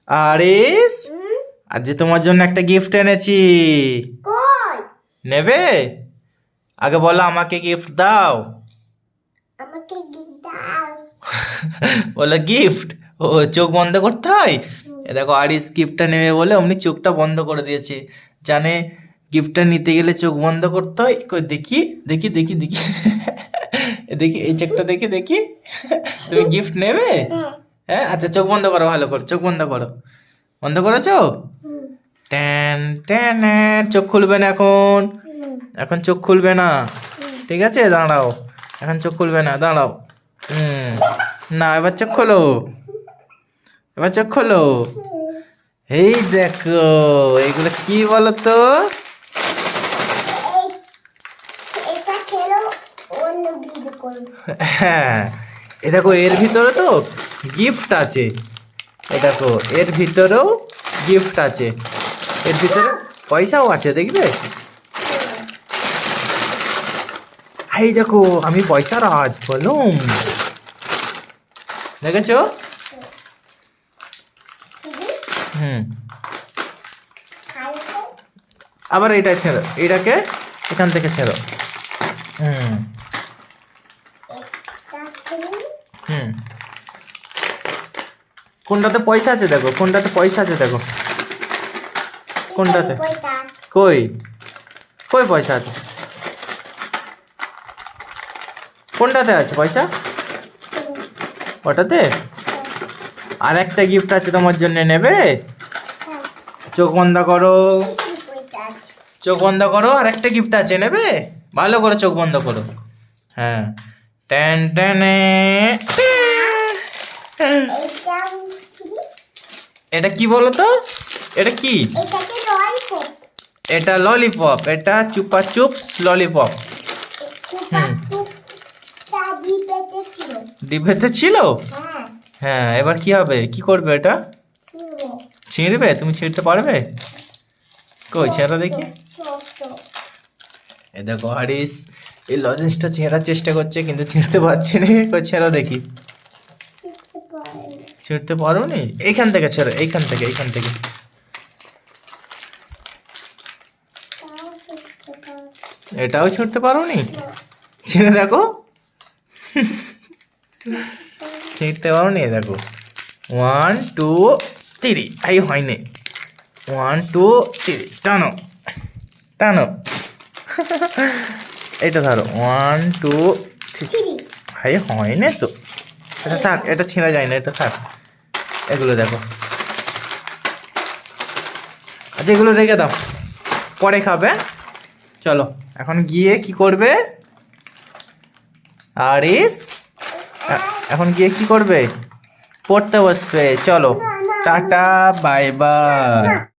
আরিস, আজ তোমার জন্য একটা গিফট এনেছি। কই? নেবে? আগে বলো আমাকে গিফট দাও। আমাকে গিফট দাও। বলো গিফট। ও, চোখ বন্ধ করতে হয়। এ দেখো, আরিস গিফটটা নেবে বলে অমনি চোখটা বন্ধ করে দিয়েছে। জানে গিফটটা নিতে গেলে চোখ বন্ধ করতে হয়। কই দেখি দেখি দেখি দেখি দেখি এই চোখটা দেখি দেখি। তুমি গিফট নেবে? হ্যাঁ, আচ্ছা চোখ বন্ধ করো, ভালো করে চোখ বন্ধ করো। বন্ধ করেছো? Tan tan tan. চোখ খুলবে না এখন। এখন চোখ খুলবে না। ঠিক আছে, দাঁড়াও। এখন চোখ খুলবে না, দাঁড়াও। না, এবার চোখ খোলো। এবার চোখ খোলো। এই দেখো, এগুলো কি বলো তো? এটা খেলো, অন্য ভিডিও করব। হ্যাঁ, এ দেখো এর ভিতরে তো গিফট আছে। এ দেখো এর ভিতরেও গিফট আছে। এর ভিতরে পয়সাও আছে, দেখবে? এই দেখো, আমি পয়সা রাজ বলুম। দেখেছো? হুম। আবার এটা ছেড়ো, এটাকে এখান থেকে ছেড়ো। হুম হুম। কোনটাতে পয়সা আছে দেখো, কোনটাতে পয়সা আছে দেখো। কোনটাতে? কই কই পয়সা আছে? কোনটাতে আছে পয়সা? ওটাতে? আর একটা গিফট আছে তোমার জন্য, নেবে? চোখ বন্ধ করো, চোখ বন্ধ করো, আর একটা গিফট আছে, নেবে? ভালো করে চোখ বন্ধ করো। হ্যাঁ, ট্যান ট্যানে। এটা কি বলো তো? এটা কি? এটা ললিপপ। এটা চুপা চুপস ললিপপ। ডিব্বাতে ছিল? হ্যাঁ, এবার কি হবে? কি করবে এটা? ছিঁড়বে? তুমি ছিঁড়তে পারবে? কই ছেঁড়া দেখি। এ দেখো হারিস এই লজেন্সটা ছেঁড়ার চেষ্টা করছে, কিন্তু ছিঁড়তে পারছে না। কই ছেঁড়া দেখি। ছিঁড়তে পারো নি? এইখান থেকে ছেড়ো, এইখান থেকে, এইখান থেকে। এটাও ছিঁড়তে পারো নি? ছিঁড়ে দেখো। ছিঁড়তে পারো নি? দেখো, 1 2 3। এই হয়নি। 1 2 3, টানো টানো। এটা ধরো, 1 2 3। হাই, হয় না তো। এটা থাক, এটা ছিঁড়া যায় না, এটা থাক। এগুলো দেখো। আচ্ছা, এগুলো রেখে দাও, পরে খাবে। চলো এখন গিয়ে কি করবে আরিস? এখন গিয়ে কি করবে? পড়তে বসবে। চলো, টাটা, বাই বাই।